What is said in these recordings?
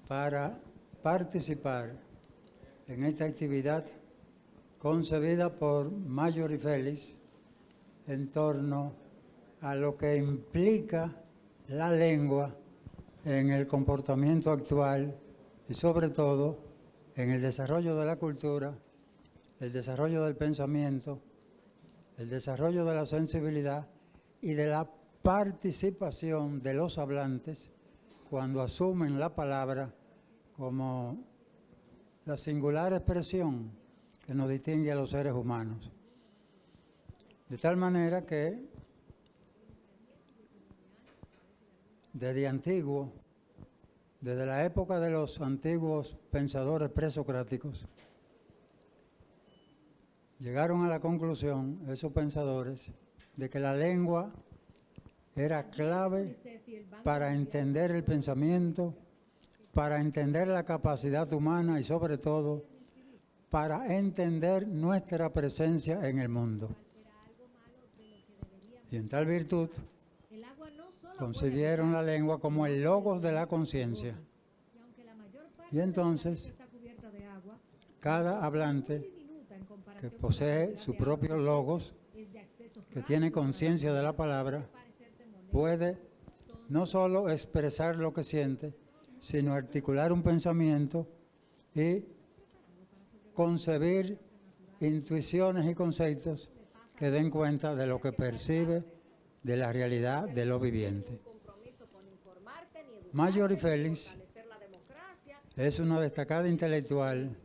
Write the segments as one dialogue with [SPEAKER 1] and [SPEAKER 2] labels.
[SPEAKER 1] para participar en esta actividad concebida por Marjorie Felix en torno a lo que implica la lengua en el comportamiento actual y sobre todo en el desarrollo de la cultura, el desarrollo del pensamiento, el desarrollo de la sensibilidad y de la participación de los hablantes cuando asumen la palabra como la singular expresión que nos distingue a los seres humanos. De tal manera que desde antiguo, desde la época de los antiguos pensadores presocráticos, llegaron a la conclusión, esos pensadores, de que la lengua era clave para entender el pensamiento, para entender la capacidad humana y sobre todo para entender nuestra presencia en el mundo. Y en tal virtud concibieron la lengua como el logos de la conciencia. Y entonces cada hablante que posee su propio logos, que tiene conciencia de la palabra, puede no solo expresar lo que siente, sino articular un pensamiento y concebir intuiciones y conceptos que den cuenta de lo que percibe de la realidad de lo viviente. Marjorie Felix es una destacada intelectual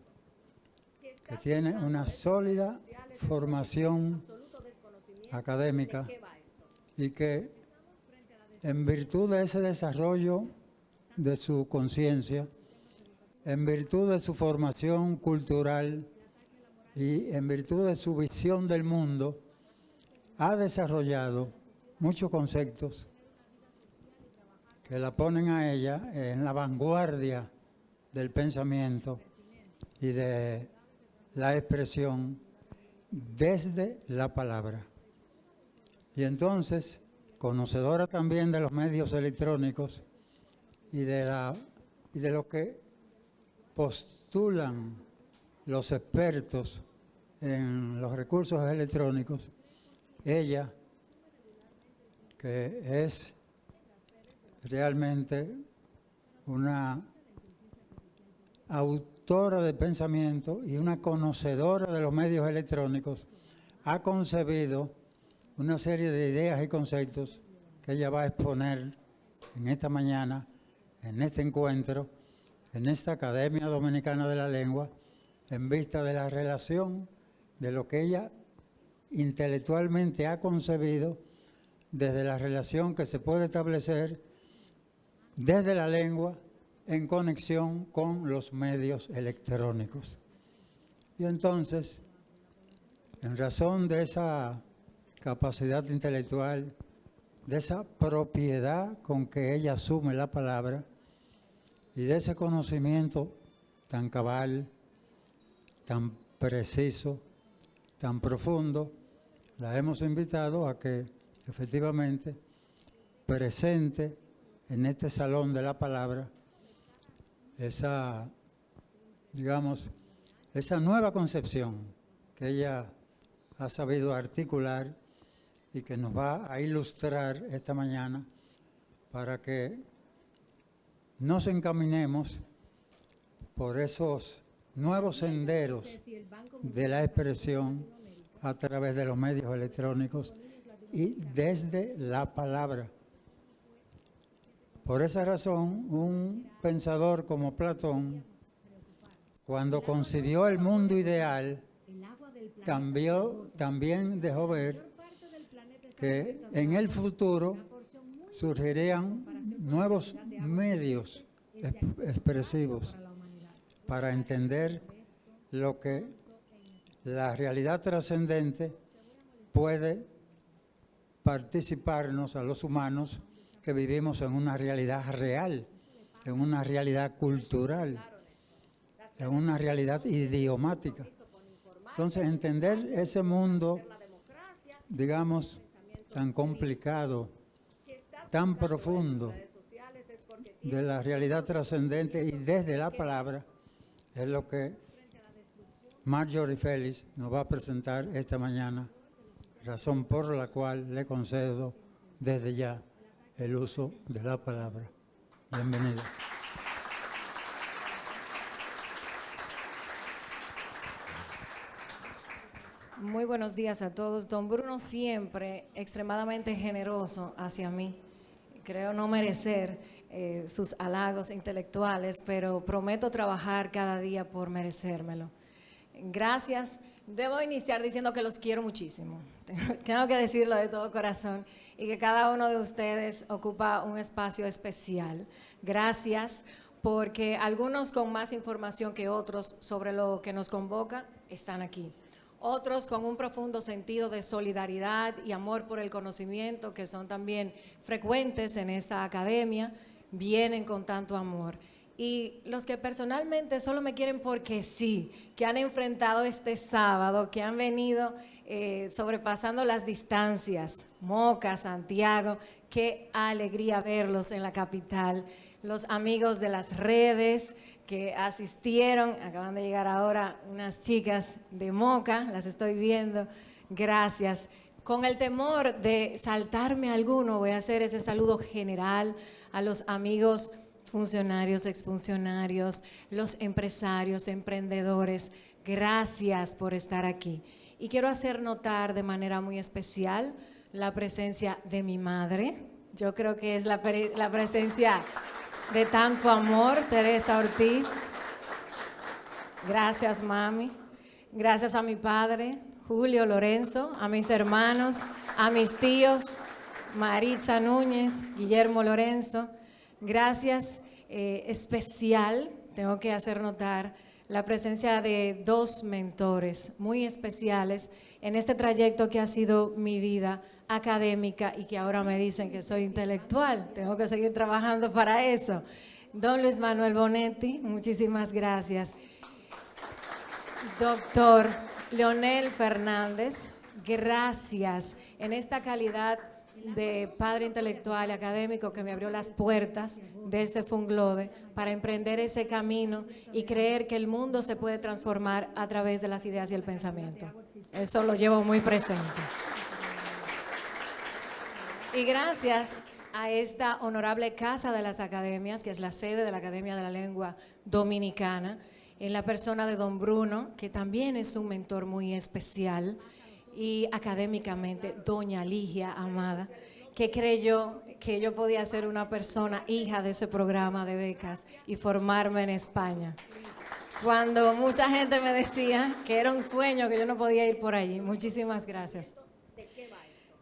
[SPEAKER 1] que tiene una sólida formación académica y que, en virtud de ese desarrollo de su conciencia, en virtud de su formación cultural y en virtud de su visión del mundo, ha desarrollado muchos conceptos que la ponen a ella en la vanguardia del pensamiento y de la expresión desde la palabra. Y entonces, conocedora también de los medios electrónicos y de lo que postulan los expertos en los recursos electrónicos, ella, que es realmente una autora de pensamiento y una conocedora de los medios electrónicos, ha concebido una serie de ideas y conceptos que ella va a exponer en esta mañana, en este encuentro, en esta Academia Dominicana de la Lengua, en vista de la relación de lo que ella intelectualmente ha concebido desde la relación que se puede establecer desde la lengua en conexión con los medios electrónicos. Y entonces, en razón de esa capacidad intelectual, de esa propiedad con que ella asume la palabra y de ese conocimiento tan cabal, tan preciso, tan profundo, la hemos invitado a que efectivamente presente en este salón de la palabra esa, digamos, esa nueva concepción que ella ha sabido articular y que nos va a ilustrar esta mañana para que nos encaminemos por esos nuevos senderos de la expresión a través de los medios electrónicos y desde la palabra. Por esa razón, un pensador como Platón, cuando concibió el mundo ideal, también dejó ver que en el futuro surgirían nuevos medios expresivos para entender lo que la realidad trascendente puede participarnos a los humanos que vivimos en una realidad real, en una realidad cultural, en una realidad idiomática. Entonces, entender ese mundo, digamos, tan complicado, tan profundo, de la realidad trascendente y desde la palabra es lo que Marjorie Félix nos va a presentar esta mañana, razón por la cual le concedo desde ya el uso de la palabra. Bienvenido.
[SPEAKER 2] Muy buenos días a todos. Don Bruno siempre extremadamente generoso hacia mí. Creo no merecer sus halagos intelectuales, pero prometo trabajar cada día por merecérmelo. Gracias. Debo iniciar diciendo que los quiero muchísimo. Tengo que decirlo de todo corazón y que cada uno de ustedes ocupa un espacio especial. Gracias porque algunos con más información que otros sobre lo que nos convoca están aquí. Otros con un profundo sentido de solidaridad y amor por el conocimiento, que son también frecuentes en esta academia, vienen con tanto amor. Y los que personalmente solo me quieren porque sí, que han enfrentado este sábado, que han venido sobrepasando las distancias, Moca, Santiago, qué alegría verlos en la capital. Los amigos de las redes que asistieron, acaban de llegar ahora unas chicas de Moca, las estoy viendo, gracias. Con el temor de saltarme alguno, voy a hacer ese saludo general a los amigos funcionarios, exfuncionarios, los empresarios, emprendedores, gracias por estar aquí. Y quiero hacer notar de manera muy especial la presencia de mi madre. Yo creo que es la presencia de tanto amor, Teresa Ortiz. Gracias, mami. Gracias a mi padre, Julio Lorenzo, a mis hermanos, a mis tíos, Maritza Núñez, Guillermo Lorenzo. Gracias especial, tengo que hacer notar, la presencia de dos mentores muy especiales en este trayecto que ha sido mi vida académica y que ahora me dicen que soy intelectual. Tengo que seguir trabajando para eso. Don Luis Manuel Bonetti, muchísimas gracias. Doctor Leonel Fernández, gracias en esta calidad de padre intelectual y académico que me abrió las puertas de este Funglode para emprender ese camino y creer que el mundo se puede transformar a través de las ideas y el pensamiento. Eso lo llevo muy presente. Y gracias a esta honorable Casa de las Academias, que es la sede de la Academia de la Lengua Dominicana, en la persona de don Bruno, que también es un mentor muy especial, y académicamente doña Ligia Amada, que creyó que yo podía ser una persona hija de ese programa de becas y formarme en España. Cuando mucha gente me decía que era un sueño, que yo no podía ir por allí. Muchísimas gracias.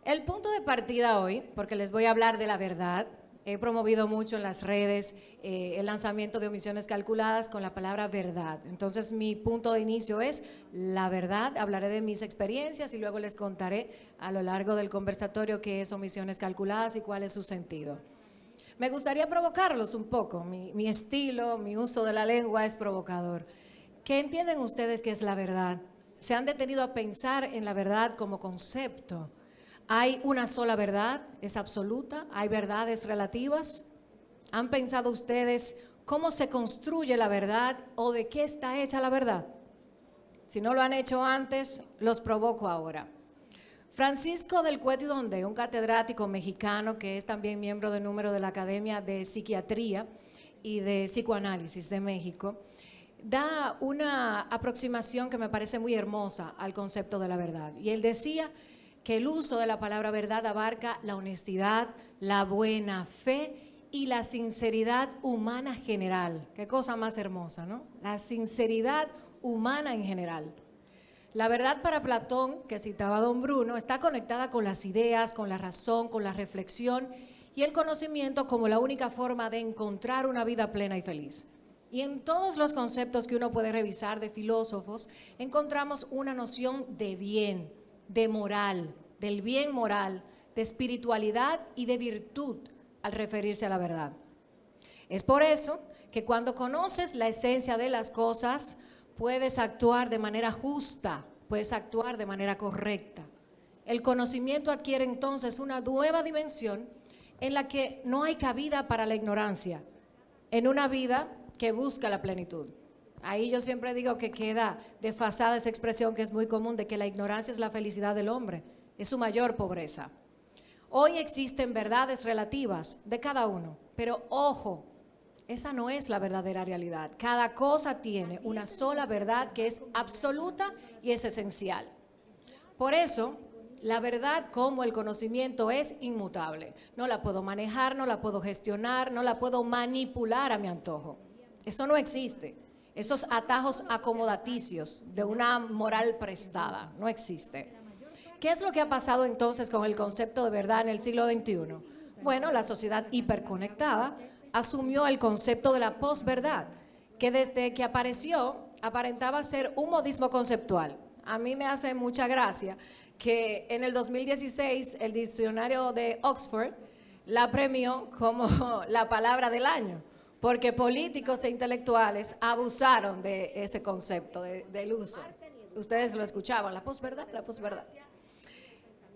[SPEAKER 2] El punto de partida hoy, porque les voy a hablar de la verdad, he promovido mucho en las redes el lanzamiento de omisiones calculadas con la palabra verdad. Entonces mi punto de inicio es la verdad, hablaré de mis experiencias y luego les contaré a lo largo del conversatorio qué es omisiones calculadas y cuál es su sentido. Me gustaría provocarlos un poco, mi estilo, mi uso de la lengua es provocador. ¿Qué entienden ustedes que es la verdad? ¿Se han detenido a pensar en la verdad como concepto? ¿Hay una sola verdad? ¿Es absoluta? ¿Hay verdades relativas? ¿Han pensado ustedes cómo se construye la verdad o de qué está hecha la verdad? Si no lo han hecho antes, los provoco ahora. Francisco del Cueto y Donde, un catedrático mexicano que es también miembro de número de la Academia de Psiquiatría y de Psicoanálisis de México, da una aproximación que me parece muy hermosa al concepto de la verdad. Y él decía que el uso de la palabra verdad abarca la honestidad, la buena fe y la sinceridad humana general. Qué cosa más hermosa, ¿no? La sinceridad humana en general. La verdad para Platón, que citaba don Bruno, está conectada con las ideas, con la razón, con la reflexión y el conocimiento como la única forma de encontrar una vida plena y feliz. Y en todos los conceptos que uno puede revisar de filósofos, encontramos una noción de bien, de moral, del bien moral, de espiritualidad y de virtud al referirse a la verdad. Es por eso que cuando conoces la esencia de las cosas, puedes actuar de manera justa, puedes actuar de manera correcta. El conocimiento adquiere entonces una nueva dimensión en la que no hay cabida para la ignorancia, en una vida que busca la plenitud. Ahí yo siempre digo que queda desfasada esa expresión que es muy común de que la ignorancia es la felicidad del hombre, es su mayor pobreza. Hoy existen verdades relativas de cada uno, pero ojo, esa no es la verdadera realidad. Cada cosa tiene una sola verdad que es absoluta y es esencial. Por eso, la verdad como el conocimiento es inmutable. No la puedo manejar, no la puedo gestionar, no la puedo manipular a mi antojo. Eso no existe. Esos atajos acomodaticios de una moral prestada, no existe. ¿Qué es lo que ha pasado entonces con el concepto de verdad en el siglo XXI? Bueno, la sociedad hiperconectada asumió el concepto de la posverdad, que desde que apareció aparentaba ser un modismo conceptual. A mí me hace mucha gracia que en el 2016 el diccionario de Oxford la premió como la palabra del año, porque políticos e intelectuales abusaron de ese concepto, del uso. Ustedes lo escuchaban, la posverdad, la posverdad.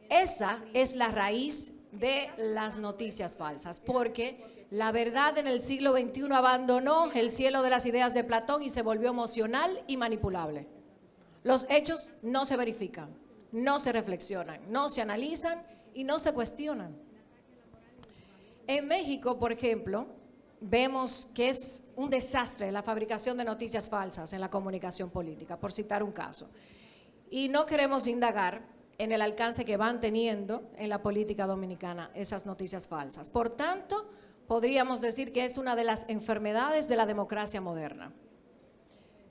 [SPEAKER 2] Esa es la raíz de las noticias falsas, porque la verdad en el siglo XXI abandonó el cielo de las ideas de Platón y se volvió emocional y manipulable. Los hechos no se verifican, no se reflexionan, no se analizan y no se cuestionan. En México, por ejemplo, vemos que es un desastre la fabricación de noticias falsas en la comunicación política, por citar un caso. Y no queremos indagar en el alcance que van teniendo en la política dominicana esas noticias falsas. Por tanto, podríamos decir que es una de las enfermedades de la democracia moderna.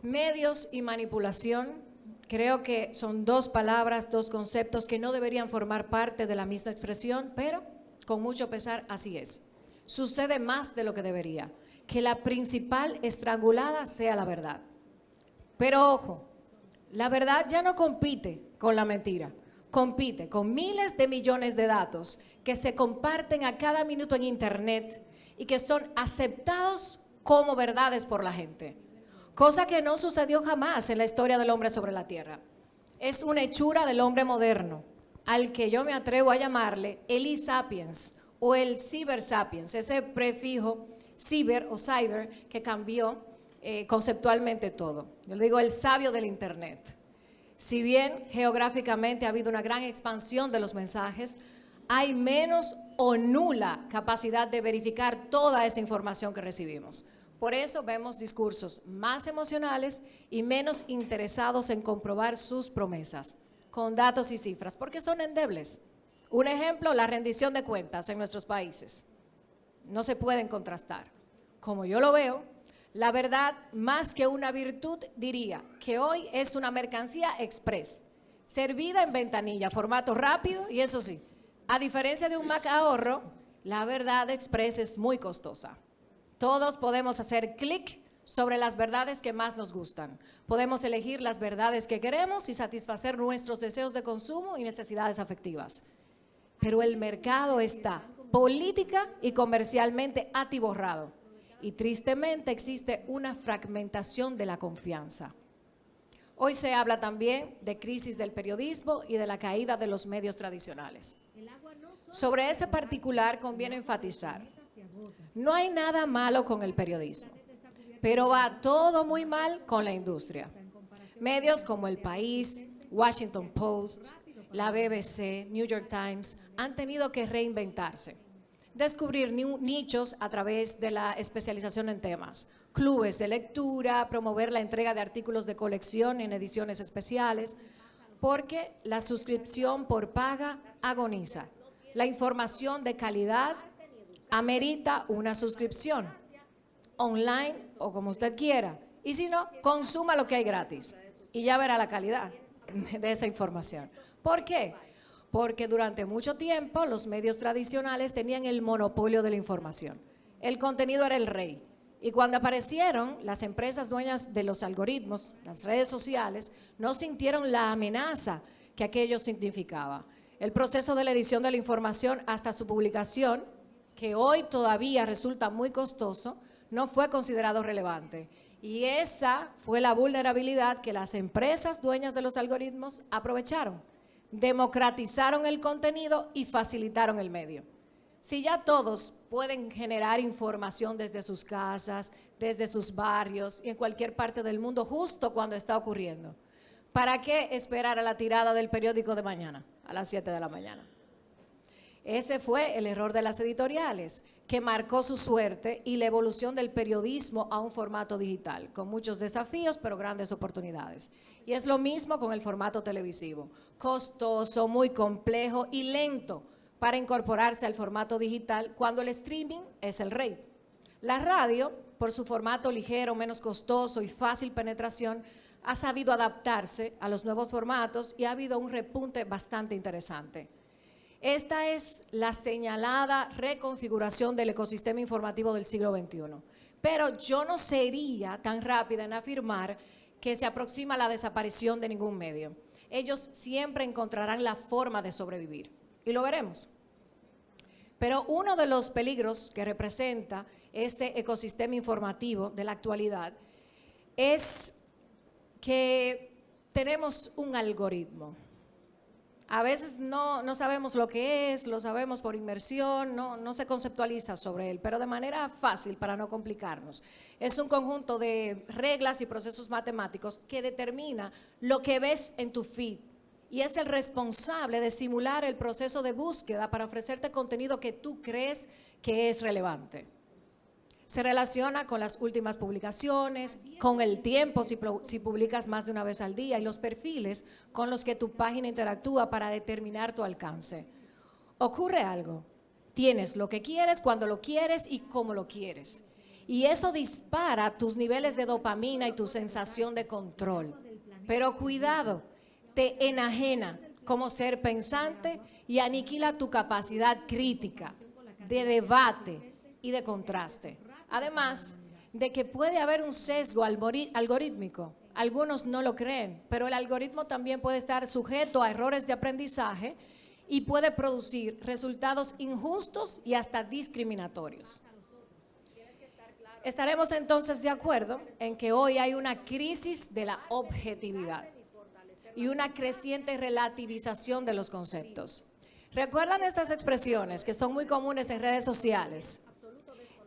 [SPEAKER 2] Medios y manipulación, creo que son dos palabras, dos conceptos que no deberían formar parte de la misma expresión, pero con mucho pesar así es. Sucede más de lo que debería, que la principal estrangulada sea la verdad. Pero ojo, la verdad ya no compite con la mentira, compite con miles de millones de datos que se comparten a cada minuto en Internet y que son aceptados como verdades por la gente, cosa que no sucedió jamás en la historia del hombre sobre la tierra. Es una hechura del hombre moderno, al que yo me atrevo a llamarle el e-sapiens o el cyber-sapiens, ese prefijo ciber o cyber que cambió conceptualmente todo. Yo le digo el sabio del Internet. Si bien geográficamente ha habido una gran expansión de los mensajes, hay menos o nula capacidad de verificar toda esa información que recibimos. Por eso vemos discursos más emocionales y menos interesados en comprobar sus promesas, con datos y cifras, porque son endebles. Un ejemplo, la rendición de cuentas en nuestros países. No se pueden contrastar. Como yo lo veo, la verdad, más que una virtud, diría que hoy es una mercancía express, servida en ventanilla, formato rápido y eso sí, a diferencia de un Mac ahorro, la verdad express es muy costosa. Todos podemos hacer clic sobre las verdades que más nos gustan. Podemos elegir las verdades que queremos y satisfacer nuestros deseos de consumo y necesidades afectivas. Pero el mercado está política y comercialmente atiborrado. Y tristemente existe una fragmentación de la confianza. Hoy se habla también de crisis del periodismo y de la caída de los medios tradicionales. Sobre ese particular conviene enfatizar, no hay nada malo con el periodismo, pero va todo muy mal con la industria. Medios como El País, Washington Post, la BBC, New York Times han tenido que reinventarse. Descubrir nichos a través de la especialización en temas, clubes de lectura, promover la entrega de artículos de colección en ediciones especiales, porque la suscripción por paga agoniza. La información de calidad amerita una suscripción, online o como usted quiera, y si no, consuma lo que hay gratis y ya verá la calidad de esa información. ¿Por qué? Porque durante mucho tiempo los medios tradicionales tenían el monopolio de la información. El contenido era el rey. Y cuando aparecieron las empresas dueñas de los algoritmos, las redes sociales, no sintieron la amenaza que aquello significaba. El proceso de la edición de la información hasta su publicación, que hoy todavía resulta muy costoso, no fue considerado relevante. Y esa fue la vulnerabilidad que las empresas dueñas de los algoritmos aprovecharon. Democratizaron el contenido y facilitaron el medio. Si ya todos pueden generar información desde sus casas, desde sus barrios y en cualquier parte del mundo justo cuando está ocurriendo, ¿para qué esperar a la tirada del periódico de mañana, a las 7 de la mañana? Ese fue el error de las editoriales, que marcó su suerte y la evolución del periodismo a un formato digital, con muchos desafíos, pero grandes oportunidades. Y es lo mismo con el formato televisivo, costoso, muy complejo y lento para incorporarse al formato digital cuando el streaming es el rey. La radio, por su formato ligero, menos costoso y fácil penetración, ha sabido adaptarse a los nuevos formatos y ha habido un repunte bastante interesante. Esta es la señalada reconfiguración del ecosistema informativo del siglo XXI. Pero yo no sería tan rápida en afirmar que se aproxima la desaparición de ningún medio. Ellos siempre encontrarán la forma de sobrevivir, y lo veremos. Pero uno de los peligros que representa este ecosistema informativo de la actualidad es que tenemos un algoritmo. A veces no sabemos lo que es, lo sabemos por inmersión, no se conceptualiza sobre él, pero de manera fácil para no complicarnos. Es un conjunto de reglas y procesos matemáticos que determina lo que ves en tu feed y es el responsable de simular el proceso de búsqueda para ofrecerte contenido que tú crees que es relevante. Se relaciona con las últimas publicaciones, con el tiempo si publicas más de una vez al día y los perfiles con los que tu página interactúa para determinar tu alcance. Ocurre algo, tienes lo que quieres, cuando lo quieres y cómo lo quieres. Y eso dispara tus niveles de dopamina y tu sensación de control. Pero cuidado, te enajena como ser pensante y aniquila tu capacidad crítica, de debate y de contraste. Además de que puede haber un sesgo algorítmico, algunos no lo creen, pero el algoritmo también puede estar sujeto a errores de aprendizaje y puede producir resultados injustos y hasta discriminatorios. Estaremos entonces de acuerdo en que hoy hay una crisis de la objetividad y una creciente relativización de los conceptos. ¿Recuerdan estas expresiones que son muy comunes en redes sociales?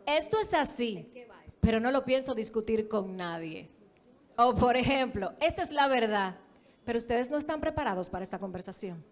[SPEAKER 2] Esto es así, pero no lo pienso discutir con nadie. O, por ejemplo, esta es la verdad, pero ustedes no están preparados para esta conversación.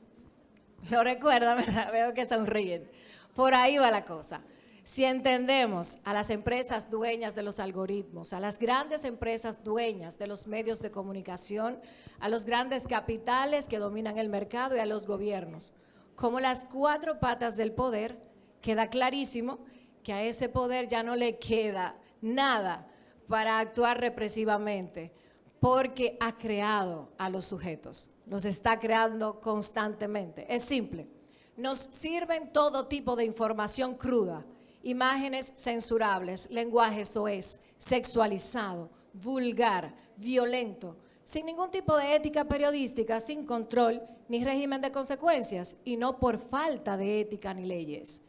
[SPEAKER 2] Lo recuerdan, ¿verdad? Veo que sonríen. Por ahí va la cosa. Si entendemos a las empresas dueñas de los algoritmos, a las grandes empresas dueñas de los medios de comunicación, a los grandes capitales que dominan el mercado y a los gobiernos, como las cuatro patas del poder, queda clarísimo que a ese poder ya no le queda nada para actuar represivamente, porque ha creado a los sujetos, los está creando constantemente. Es simple, nos sirven todo tipo de información cruda, imágenes censurables, lenguaje soez, sexualizado, vulgar, violento, sin ningún tipo de ética periodística, sin control ni régimen de consecuencias, y no por falta de ética ni leyes.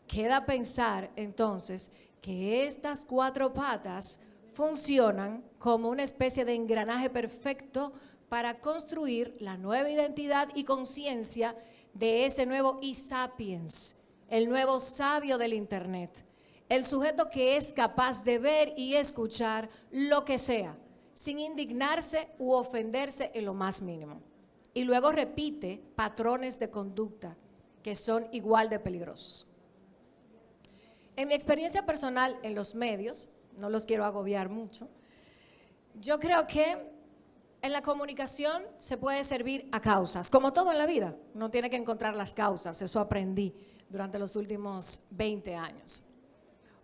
[SPEAKER 2] Queda pensar entonces que estas cuatro patas funcionan como una especie de engranaje perfecto para construir la nueva identidad y conciencia de ese nuevo e-sapiens, el nuevo sabio del Internet, el sujeto que es capaz de ver y escuchar lo que sea, sin indignarse u ofenderse en lo más mínimo. Y luego repite patrones de conducta que son igual de peligrosos. En mi experiencia personal en los medios, no los quiero agobiar mucho, yo creo que en la comunicación se puede servir a causas, como todo en la vida. Uno tiene que encontrar las causas, eso aprendí durante los últimos 20 años.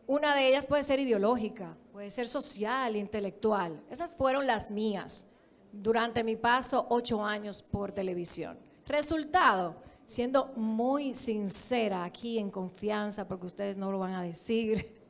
[SPEAKER 2] Una de ellas puede ser ideológica, puede ser social, intelectual. Esas fueron las mías durante mi paso 8 años por televisión. Resultado, siendo muy sincera aquí en confianza, porque ustedes no lo van a decir,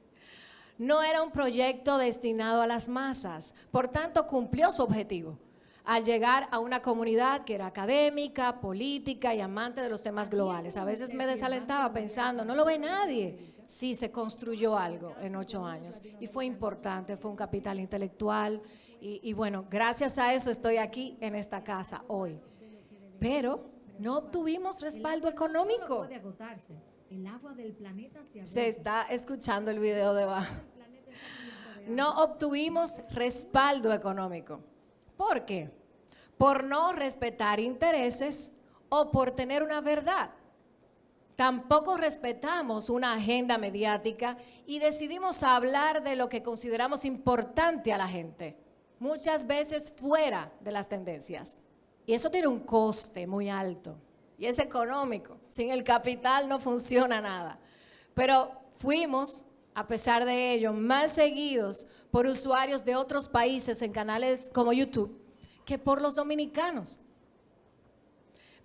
[SPEAKER 2] no era un proyecto destinado a las masas, por tanto cumplió su objetivo al llegar a una comunidad que era académica, política y amante de los temas globales. A veces me desalentaba pensando, no lo ve nadie. Sí, se construyó algo en 8 años y fue importante, fue un capital intelectual y bueno, gracias a eso estoy aquí en esta casa hoy. Pero no obtuvimos respaldo económico.
[SPEAKER 3] El agua del planeta
[SPEAKER 2] se está escuchando el video debajo. No obtuvimos respaldo económico. ¿Por qué? Por no respetar intereses o por tener una verdad. Tampoco respetamos una agenda mediática y decidimos hablar de lo que consideramos importante a la gente, muchas veces fuera de las tendencias. Y eso tiene un coste muy alto y es económico. Sin el capital no funciona nada. Pero fuimos, a pesar de ello, más seguidos por usuarios de otros países en canales como YouTube que por los dominicanos.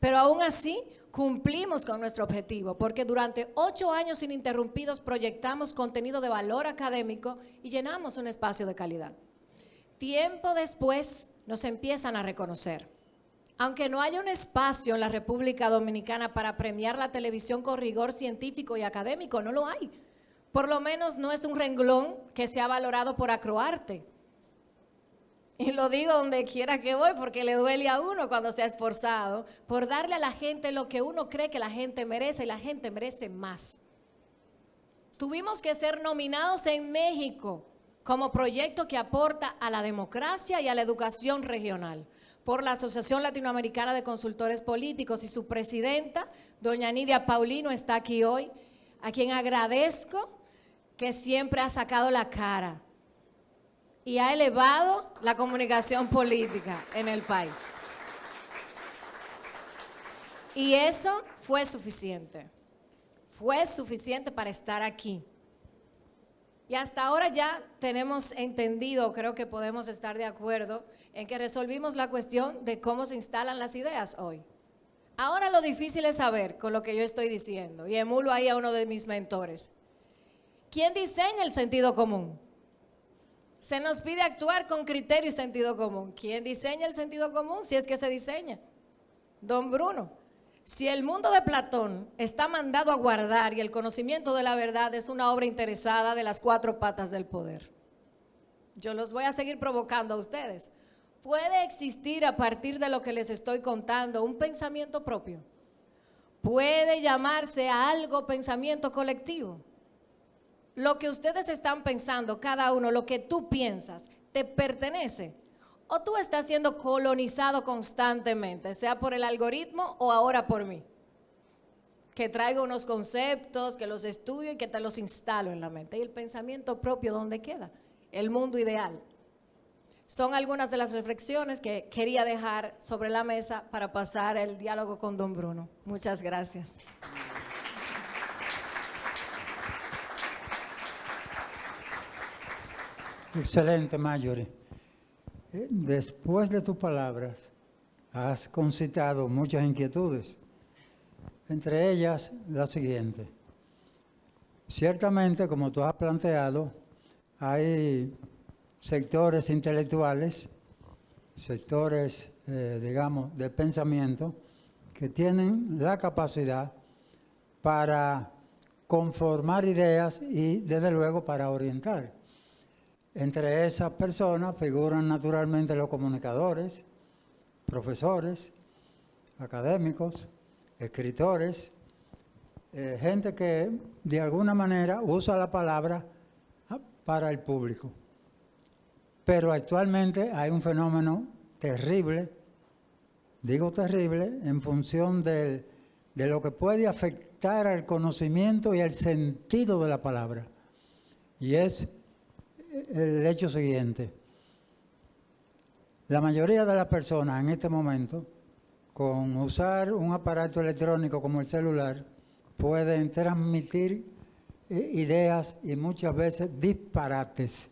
[SPEAKER 2] Pero aún así cumplimos con nuestro objetivo, porque durante 8 años ininterrumpidos proyectamos contenido de valor académico y llenamos un espacio de calidad. Tiempo después nos empiezan a reconocer. Aunque no haya un espacio en la República Dominicana para premiar la televisión con rigor científico y académico, no lo hay. Por lo menos no es un renglón que sea valorado por Acroarte. Y lo digo donde quiera que voy porque le duele a uno cuando se ha esforzado por darle a la gente lo que uno cree que la gente merece y la gente merece más. Tuvimos que ser nominados en México como proyecto que aporta a la democracia y a la educación regional por la Asociación Latinoamericana de Consultores Políticos y su presidenta, doña Nidia Paulino, está aquí hoy, a quien agradezco que siempre ha sacado la cara y ha elevado la comunicación política en el país. Y eso fue suficiente para estar aquí. Y hasta ahora ya tenemos entendido, creo que podemos estar de acuerdo, en que resolvimos la cuestión de cómo se instalan las ideas hoy. Ahora lo difícil es saber con lo que yo estoy diciendo, y emulo ahí a uno de mis mentores. ¿Quién diseña el sentido común? Se nos pide actuar con criterio y sentido común. ¿Quién diseña el sentido común? Si es que se diseña. Don Bruno, si el mundo de Platón está mandado a guardar y el conocimiento de la verdad es una obra interesada de las 4 patas del poder, yo los voy a seguir provocando a ustedes. ¿Puede existir a partir de lo que les estoy contando un pensamiento propio? ¿Puede llamarse a algo pensamiento colectivo? Lo que ustedes están pensando, cada uno, lo que tú piensas, ¿te pertenece? ¿O tú estás siendo colonizado constantemente, sea por el algoritmo o ahora por mí? Que traigo unos conceptos, que los estudio y que te los instalo en la mente. ¿Y el pensamiento propio dónde queda? El mundo ideal. Son algunas de las reflexiones que quería dejar sobre la mesa para pasar el diálogo con don Bruno. Muchas gracias.
[SPEAKER 1] Excelente, Marjorie. Después de tus palabras, has concitado muchas inquietudes, entre ellas la siguiente. Ciertamente, como tú has planteado, hay sectores intelectuales, sectores, digamos, de pensamiento, que tienen la capacidad para conformar ideas y, desde luego, para orientar. Entre esas personas figuran naturalmente los comunicadores, profesores, académicos, escritores, gente que de alguna manera usa la palabra para el público. Pero actualmente hay un fenómeno terrible, digo terrible, en función de lo que puede afectar al conocimiento y al sentido de la palabra. Y es el hecho siguiente. La mayoría de las personas en este momento, con usar un aparato electrónico como el celular, pueden transmitir ideas y muchas veces disparates,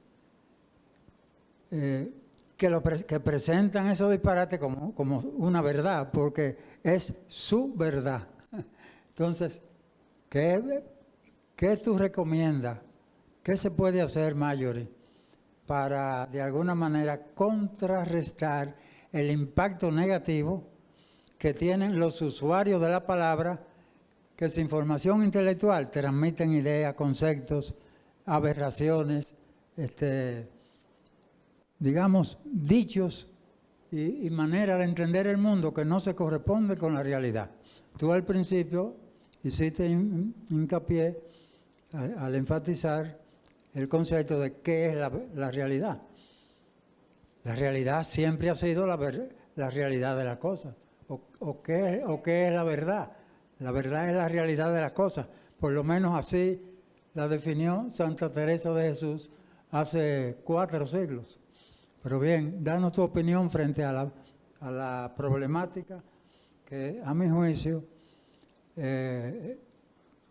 [SPEAKER 1] que presentan esos disparates como una verdad, porque es su verdad. Entonces, ¿qué tú recomiendas? ¿Qué se puede hacer, Marjorie, para de alguna manera contrarrestar el impacto negativo que tienen los usuarios de la palabra, que sin formación intelectual transmiten ideas, conceptos, aberraciones, digamos, dichos y manera de entender el mundo que no se corresponde con la realidad? Tú al principio hiciste hincapié al enfatizar el concepto de qué es la realidad. La realidad siempre ha sido la realidad de las cosas. ¿O qué es la verdad? La verdad es la realidad de las cosas. Por lo menos así la definió Santa Teresa de Jesús hace 4 siglos. Pero bien, danos tu opinión frente a la problemática que, a mi juicio,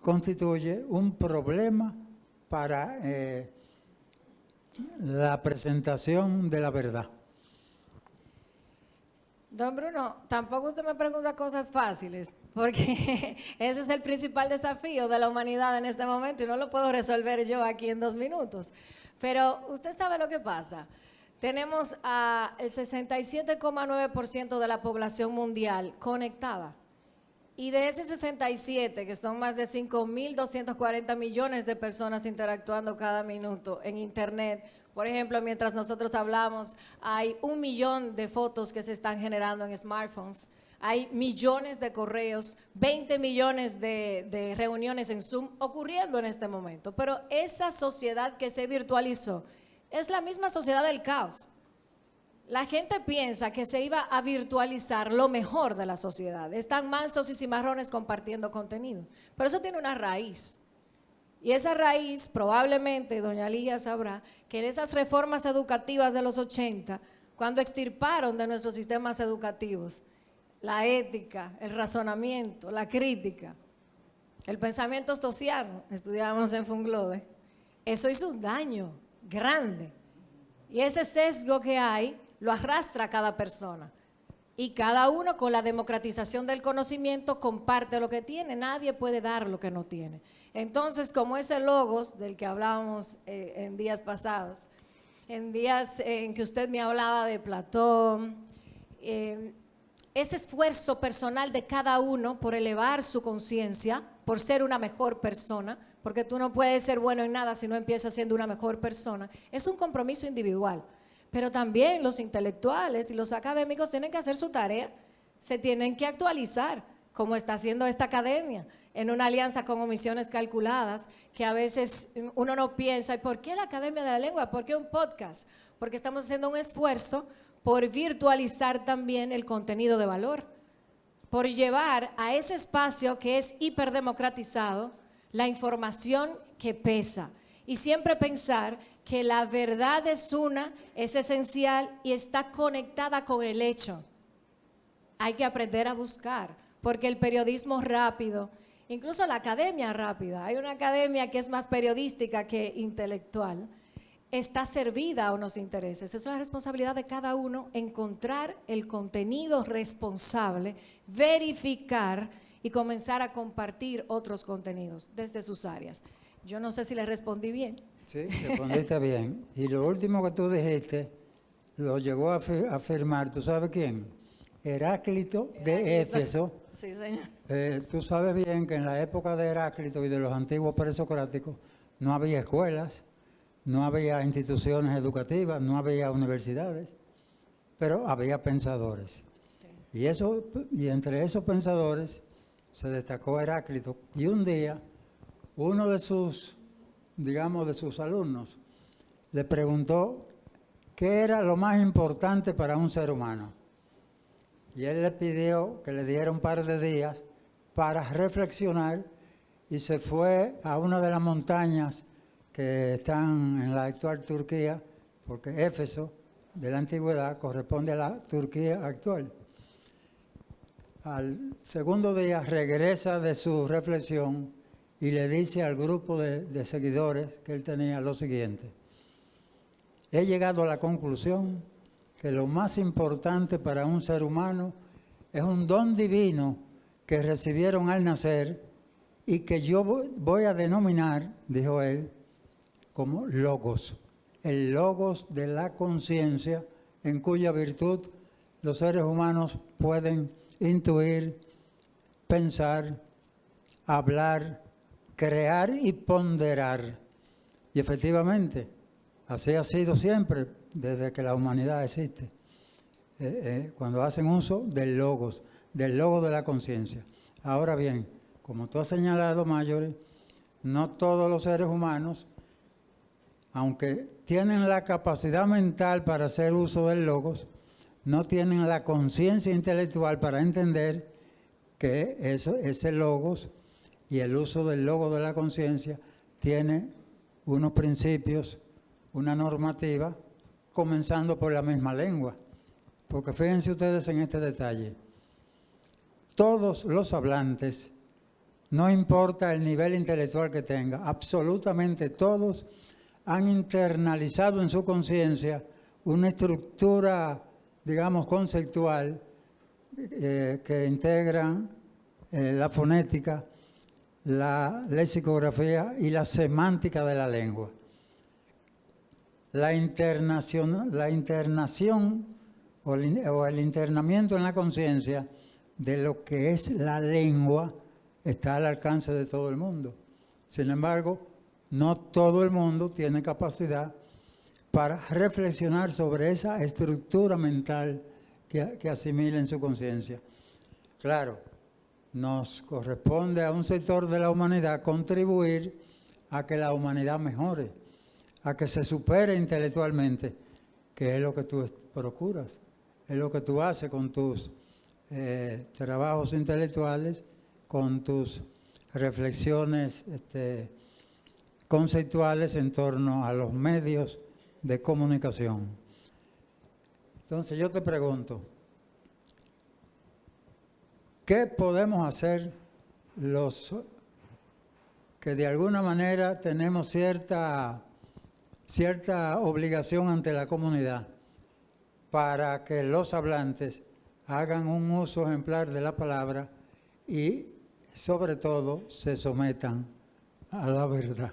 [SPEAKER 1] constituye un problema para la presentación de la verdad.
[SPEAKER 2] Don Bruno, tampoco usted me pregunta cosas fáciles, porque ese es el principal desafío de la humanidad en este momento y no lo puedo resolver yo aquí en 2 minutos. Pero usted sabe lo que pasa. Tenemos el 67,9% de la población mundial conectada. Y de ese 67, que son más de 5.240 millones de personas interactuando cada minuto en Internet, por ejemplo, mientras nosotros hablamos, hay 1 millón de fotos que se están generando en smartphones, hay millones de correos, 20 millones de reuniones en Zoom ocurriendo en este momento. Pero esa sociedad que se virtualizó es la misma sociedad del caos. La gente piensa que se iba a virtualizar lo mejor de la sociedad. Están mansos y cimarrones compartiendo contenido. Pero eso tiene una raíz. Y esa raíz, probablemente, doña Ligia sabrá, que en esas reformas educativas de los 80, cuando extirparon de nuestros sistemas educativos la ética, el razonamiento, la crítica, el pensamiento stosiano, estudiábamos en Funglode, eso hizo un daño grande. Y ese sesgo que hay lo arrastra a cada persona. Y cada uno con la democratización del conocimiento comparte lo que tiene. Nadie puede dar lo que no tiene. Entonces, como ese logos del que hablábamos en días pasados, en días en que usted me hablaba de Platón, ese esfuerzo personal de cada uno por elevar su conciencia, por ser una mejor persona, porque tú no puedes ser bueno en nada si no empiezas siendo una mejor persona, es un compromiso individual. Pero también los intelectuales y los académicos tienen que hacer su tarea, se tienen que actualizar, como está haciendo esta academia, en una alianza con omisiones calculadas, que a veces uno no piensa, ¿y por qué la Academia de la Lengua? ¿Por qué un podcast? Porque estamos haciendo un esfuerzo por virtualizar también el contenido de valor, por llevar a ese espacio que es hiperdemocratizado la información que pesa. Y siempre pensar que la verdad es esencial y está conectada con el hecho. Hay que aprender a buscar, porque el periodismo rápido, incluso la academia rápida, hay una academia que es más periodística que intelectual, está servida a unos intereses. Es la responsabilidad de cada uno encontrar el contenido responsable, verificar y comenzar a compartir otros contenidos desde sus áreas. Yo no sé si le respondí bien.
[SPEAKER 1] Sí, respondiste bien. Y lo último que tú dijiste, lo llegó a afirmar, ¿tú sabes quién? Heráclito de Éfeso.
[SPEAKER 2] Sí, señor.
[SPEAKER 1] Tú sabes bien que en la época de Heráclito y de los antiguos presocráticos no había escuelas, no había instituciones educativas, no había universidades, pero había pensadores. Sí. Y entre esos pensadores se destacó Heráclito. Y un día, uno de sus alumnos, le preguntó qué era lo más importante para un ser humano. Y él le pidió que le diera un par de días para reflexionar y se fue a una de las montañas que están en la actual Turquía, porque Éfeso de la antigüedad corresponde a la Turquía actual. Al segundo día regresa de su reflexión y le dice al grupo de seguidores que él tenía lo siguiente: he llegado a la conclusión que lo más importante para un ser humano es un don divino que recibieron al nacer y que yo voy a denominar, dijo él, como logos, el logos de la conciencia, en cuya virtud los seres humanos pueden intuir, pensar, hablar, crear y ponderar. Y efectivamente, así ha sido siempre desde que la humanidad existe, cuando hacen uso del logos de la conciencia. Ahora bien, como tú has señalado, Marjorie, no todos los seres humanos, aunque tienen la capacidad mental para hacer uso del logos, no tienen la conciencia intelectual para entender que ese logos y el uso del logos de la conciencia tiene unos principios, una normativa, comenzando por la misma lengua. Porque fíjense ustedes en este detalle. Todos los hablantes, no importa el nivel intelectual que tenga, absolutamente todos han internalizado en su conciencia una estructura, digamos, conceptual que integra la fonética, la lexicografía y la semántica de la lengua. La internación o el internamiento en la conciencia de lo que es la lengua está al alcance de todo el mundo. Sin embargo, no todo el mundo tiene capacidad para reflexionar sobre esa estructura mental que asimila en su conciencia. Claro, nos corresponde a un sector de la humanidad contribuir a que la humanidad mejore, a que se supere intelectualmente, que es lo que tú procuras, es lo que tú haces con tus trabajos intelectuales, con tus reflexiones conceptuales en torno a los medios de comunicación. Entonces yo te pregunto, ¿qué podemos hacer los que de alguna manera tenemos cierta obligación ante la comunidad para que los hablantes hagan un uso ejemplar de la palabra y sobre todo se sometan a la verdad?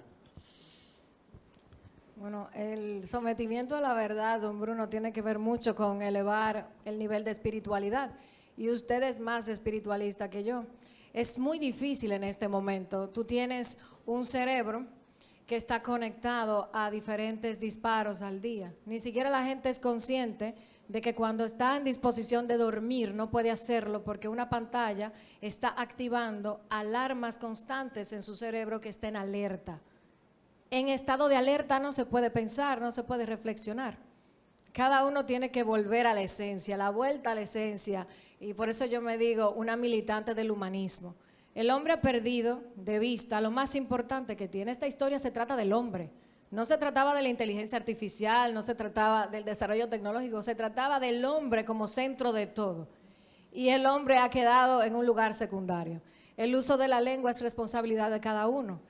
[SPEAKER 2] Bueno, el sometimiento a la verdad, don Bruno, tiene que ver mucho con elevar el nivel de espiritualidad. Y usted es más espiritualista que yo. Es muy difícil en este momento. Tú tienes un cerebro que está conectado a diferentes disparos al día. Ni siquiera la gente es consciente de que cuando está en disposición de dormir no puede hacerlo porque una pantalla está activando alarmas constantes en su cerebro que está en alerta. En estado de alerta no se puede pensar, no se puede reflexionar. Cada uno tiene que volver a la esencia, la vuelta a la esencia. Y por eso yo me digo una militante del humanismo. El hombre ha perdido de vista lo más importante que tiene. Esta historia se trata del hombre. No se trataba de la inteligencia artificial, no se trataba del desarrollo tecnológico, se trataba del hombre como centro de todo. Y el hombre ha quedado en un lugar secundario. El uso de la lengua es responsabilidad de cada uno.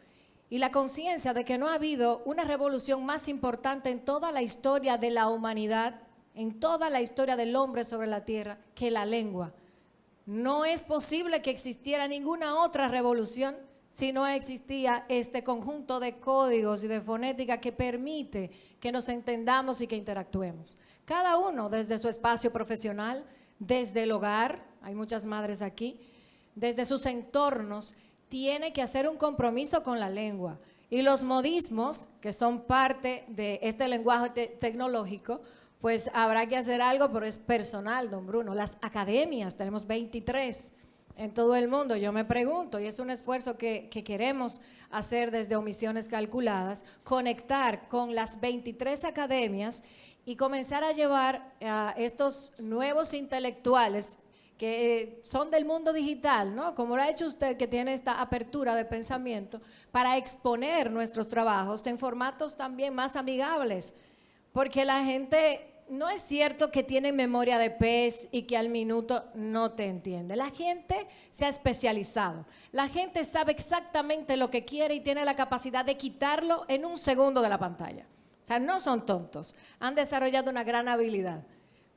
[SPEAKER 2] Y la conciencia de que no ha habido una revolución más importante en toda la historia de la humanidad, en toda la historia del hombre sobre la tierra, que la lengua. No es posible que existiera ninguna otra revolución si no existía este conjunto de códigos y de fonética que permite que nos entendamos y que interactuemos. Cada uno desde su espacio profesional, desde el hogar, hay muchas madres aquí, desde sus entornos, tiene que hacer un compromiso con la lengua. Y los modismos, que son parte de este lenguaje tecnológico, pues habrá que hacer algo, pero es personal, don Bruno. Las academias, tenemos 23 en todo el mundo. Yo me pregunto, y es un esfuerzo que queremos hacer desde Omisiones Calculadas, conectar con las 23 academias y comenzar a llevar a estos nuevos intelectuales que son del mundo digital, ¿no? Como lo ha hecho usted, que tiene esta apertura de pensamiento, para exponer nuestros trabajos en formatos también más amigables, porque la gente no es cierto que tiene memoria de pez y que al minuto no te entiende. La gente se ha especializado, la gente sabe exactamente lo que quiere y tiene la capacidad de quitarlo en un segundo de la pantalla. O sea, no son tontos, han desarrollado una gran habilidad,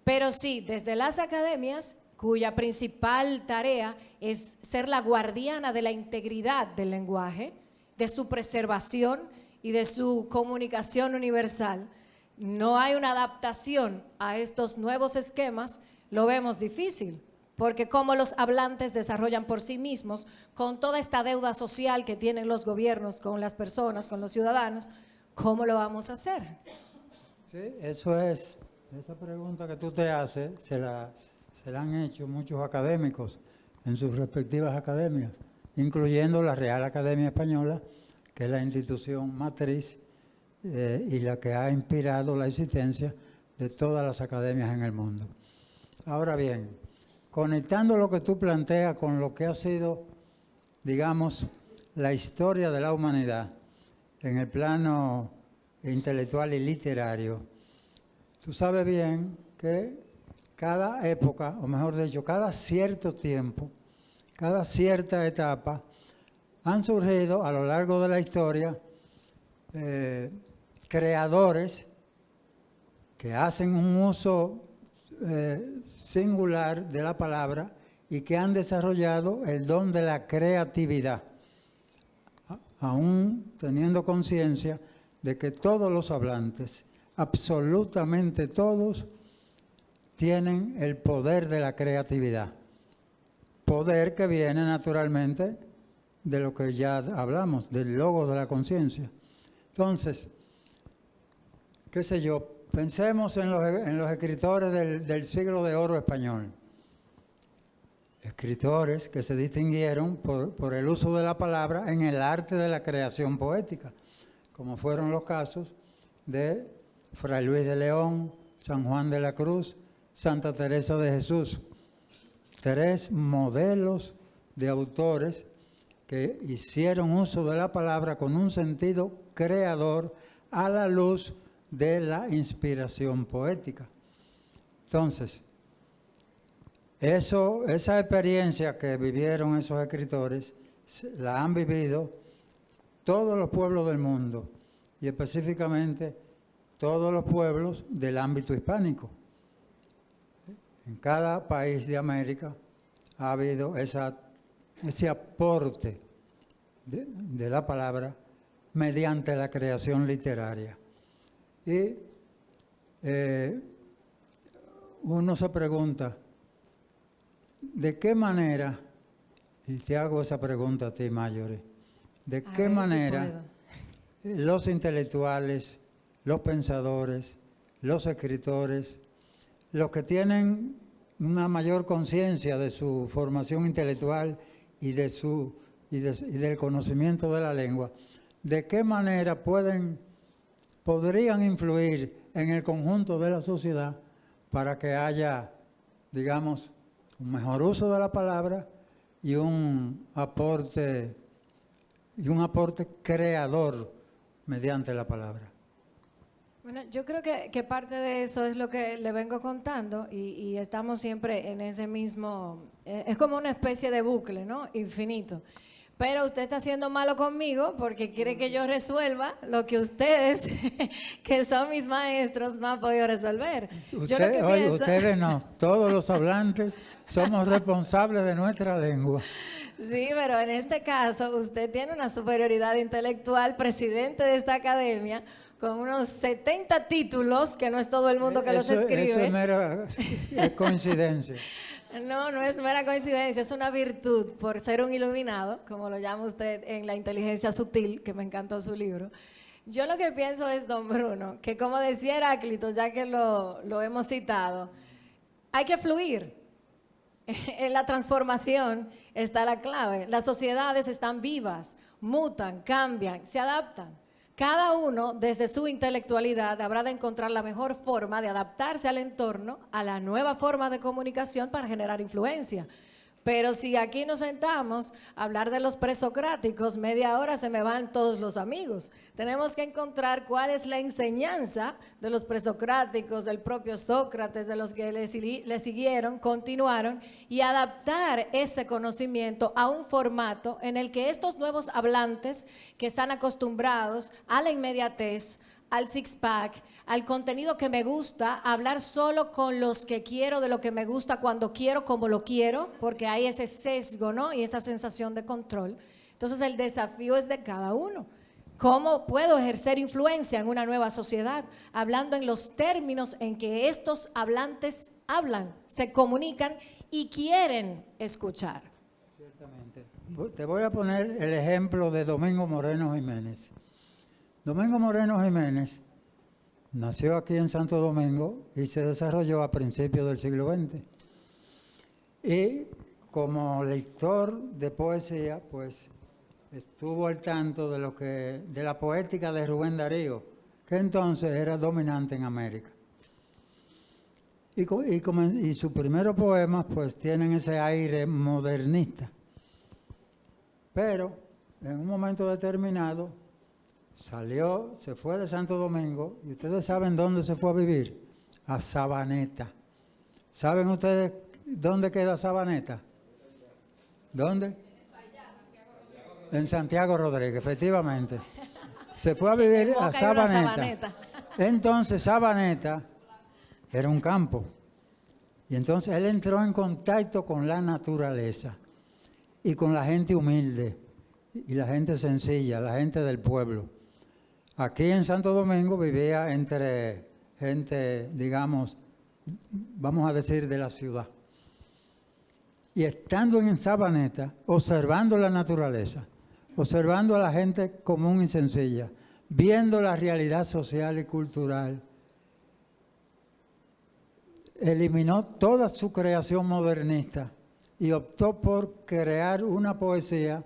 [SPEAKER 2] pero sí, desde las academias, cuya principal tarea es ser la guardiana de la integridad del lenguaje, de su preservación y de su comunicación universal, no hay una adaptación a estos nuevos esquemas, lo vemos difícil, porque como los hablantes desarrollan por sí mismos, con toda esta deuda social que tienen los gobiernos con las personas, con los ciudadanos, ¿cómo lo vamos a hacer?
[SPEAKER 1] Sí, eso es, esa pregunta que tú te haces, se la han hecho muchos académicos en sus respectivas academias. incluyendo la Real Academia Española, que es la institución matriz y la que ha inspirado la existencia de todas las academias en el mundo. Ahora bien, conectando lo que tú planteas con lo que ha sido, digamos, la historia de la humanidad en el plano intelectual y literario, tú sabes bien que cada época, o mejor dicho, cada cierto tiempo, cada cierta etapa, han surgido a lo largo de la historia creadores que hacen un uso singular de la palabra y que han desarrollado el don de la creatividad, aún teniendo conciencia de que todos los hablantes, absolutamente todos, tienen el poder de la creatividad. Poder que viene naturalmente de lo que ya hablamos, del logos de la conciencia. Entonces, qué sé yo, pensemos en los escritores del siglo de oro español. Escritores que se distinguieron por el uso de la palabra en el arte de la creación poética, como fueron los casos de Fray Luis de León, San Juan de la Cruz, Santa Teresa de Jesús. 3 modelos de autores que hicieron uso de la palabra con un sentido creador a la luz de la inspiración poética. Entonces, esa experiencia que vivieron esos escritores, la han vivido todos los pueblos del mundo y específicamente todos los pueblos del ámbito hispánico. En cada país de América ha habido ese aporte de la palabra mediante la creación literaria. Y uno se pregunta, ¿de qué manera, y te hago esa pregunta a ti, Mayore, de qué manera los intelectuales, los pensadores, los escritores, los que tienen una mayor conciencia de su formación intelectual y del conocimiento de la lengua, de qué manera podrían influir en el conjunto de la sociedad para que haya, digamos, un mejor uso de la palabra y un aporte creador mediante la palabra.
[SPEAKER 2] Bueno, yo creo que parte de eso es lo que le vengo contando y estamos siempre en ese mismo, es como una especie de bucle, ¿no? Infinito. Pero usted está siendo malo conmigo porque quiere que yo resuelva lo que ustedes, que son mis maestros, no han podido resolver.
[SPEAKER 1] Ustedes no, todos los hablantes somos responsables de nuestra lengua.
[SPEAKER 2] Sí, pero en este caso usted tiene una superioridad intelectual, presidente de esta academia, con unos 70 títulos, que no es todo el mundo que los escribe.
[SPEAKER 1] Eso es mera coincidencia.
[SPEAKER 2] No es mera coincidencia, es una virtud por ser un iluminado, como lo llama usted en La inteligencia sutil, que me encantó su libro. Yo lo que pienso es, don Bruno, que como decía Heráclito, ya que lo hemos citado, hay que fluir. En la transformación está la clave. Las sociedades están vivas, mutan, cambian, se adaptan. Cada uno, desde su intelectualidad, habrá de encontrar la mejor forma de adaptarse al entorno, a la nueva forma de comunicación para generar influencia. Pero si aquí nos sentamos a hablar de los presocráticos, media hora se me van todos los amigos. Tenemos que encontrar cuál es la enseñanza de los presocráticos, del propio Sócrates, de los que le siguieron, continuaron, y adaptar ese conocimiento a un formato en el que estos nuevos hablantes que están acostumbrados a la inmediatez, al six-pack, al contenido que me gusta, hablar solo con los que quiero, de lo que me gusta, cuando quiero, como lo quiero, porque hay ese sesgo, ¿no? Y esa sensación de control. Entonces el desafío es de cada uno. ¿Cómo puedo ejercer influencia en una nueva sociedad? Hablando en los términos en que estos hablantes hablan, se comunican y quieren escuchar.
[SPEAKER 1] Ciertamente. Te voy a poner el ejemplo de Domingo Moreno Jiménez. Domingo Moreno Jiménez nació aquí en Santo Domingo y se desarrolló a principios del siglo XX. Y como lector de poesía, pues estuvo al tanto de la poética de Rubén Darío, que entonces era dominante en América. Y sus primeros poemas pues tienen ese aire modernista. Pero en un momento determinado se fue de Santo Domingo, y ustedes saben dónde se fue a vivir, a Sabaneta. ¿Saben ustedes dónde queda Sabaneta? ¿Dónde? En Santiago Rodríguez, efectivamente. Se fue a vivir a Sabaneta. Entonces Sabaneta era un campo. Y entonces él entró en contacto con la naturaleza y con la gente humilde y la gente sencilla, la gente del pueblo. Aquí en Santo Domingo vivía entre gente, digamos, vamos a decir, de la ciudad. Y estando en Sabaneta, observando la naturaleza, observando a la gente común y sencilla, viendo la realidad social y cultural, eliminó toda su creación modernista y optó por crear una poesía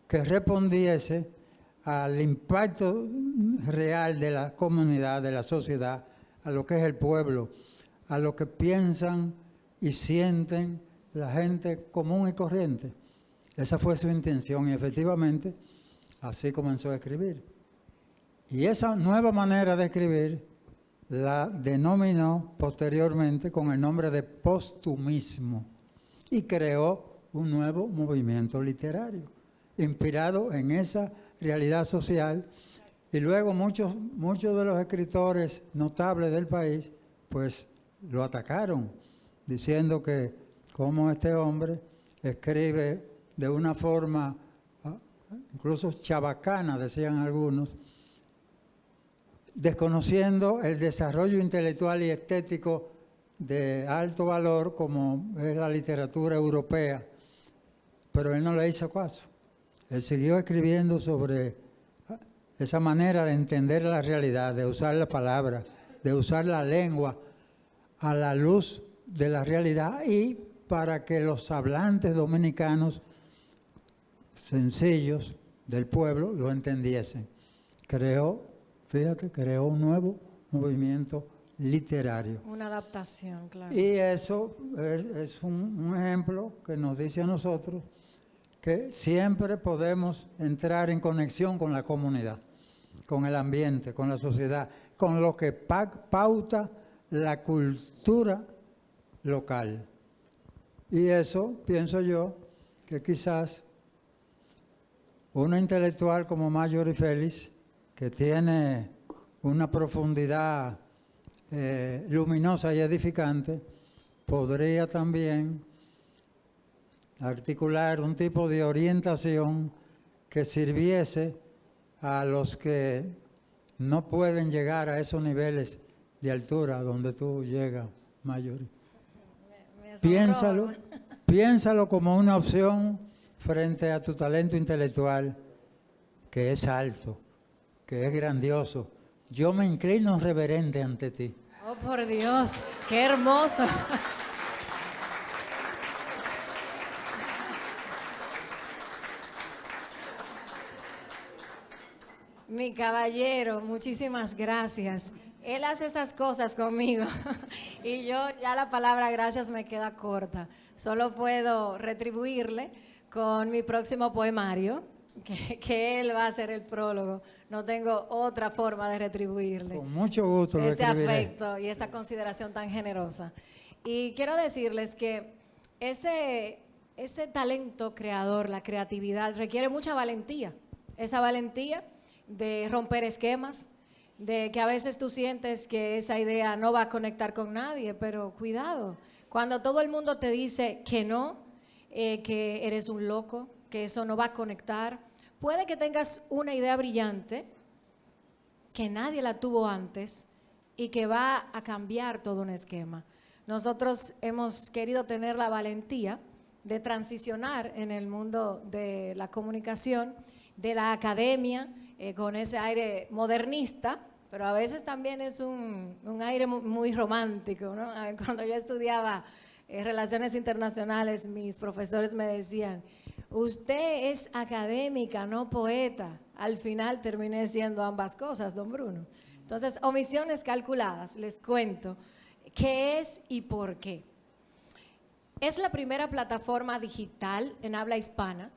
[SPEAKER 1] que respondiese al impacto real de la comunidad, de la sociedad, a lo que es el pueblo, a lo que piensan y sienten la gente común y corriente. Esa fue su intención y efectivamente así comenzó a escribir. Y esa nueva manera de escribir la denominó posteriormente con el nombre de postumismo y creó un nuevo movimiento literario inspirado en esa realidad social. Y luego muchos de los escritores notables del país pues lo atacaron diciendo que cómo este hombre escribe de una forma incluso chabacana, decían algunos, desconociendo el desarrollo intelectual y estético de alto valor como es la literatura europea. Pero él no le hizo caso. Él siguió escribiendo sobre esa manera de entender la realidad, de usar la palabra, de usar la lengua a la luz de la realidad y para que los hablantes dominicanos sencillos del pueblo lo entendiesen. Creó un nuevo movimiento literario.
[SPEAKER 2] Una adaptación, claro.
[SPEAKER 1] Y eso es un ejemplo que nos dice a nosotros que siempre podemos entrar en conexión con la comunidad, con el ambiente, con la sociedad, con lo que pauta la cultura local. Y eso, pienso yo, que quizás una intelectual como Marjorie Félix, que tiene una profundidad luminosa y edificante, podría también articular un tipo de orientación que sirviese a los que no pueden llegar a esos niveles de altura donde tú llegas, Marjorie. Piénsalo como una opción frente a tu talento intelectual, que es alto, que es grandioso. Yo me inclino reverente ante ti.
[SPEAKER 2] Oh, por Dios, qué hermoso. Mi caballero, muchísimas gracias. Él hace estas cosas conmigo y yo ya la palabra gracias me queda corta. Solo puedo retribuirle con mi próximo poemario, que él va a hacer el prólogo. No tengo otra forma de retribuirle.
[SPEAKER 1] Con mucho gusto lo
[SPEAKER 2] ese
[SPEAKER 1] escribiré.
[SPEAKER 2] afecto y esa consideración tan generosa. Y quiero decirles que ese talento creador, la creatividad, requiere mucha valentía. Esa valentía de romper esquemas, de que a veces tú sientes que esa idea no va a conectar con nadie, pero cuidado, cuando todo el mundo te dice que no, que eres un loco, que eso no va a conectar, puede que tengas una idea brillante, que nadie la tuvo antes y que va a cambiar todo un esquema. Nosotros hemos querido tener la valentía de transicionar en el mundo de la comunicación, de la academia, con ese aire modernista, pero a veces también es un aire muy romántico, ¿no? Cuando yo estudiaba relaciones internacionales, mis profesores me decían, usted es académica, no poeta. Al final terminé siendo ambas cosas, don Bruno. Entonces, omisiones calculadas, les cuento qué es y por qué. Es la primera plataforma digital en habla hispana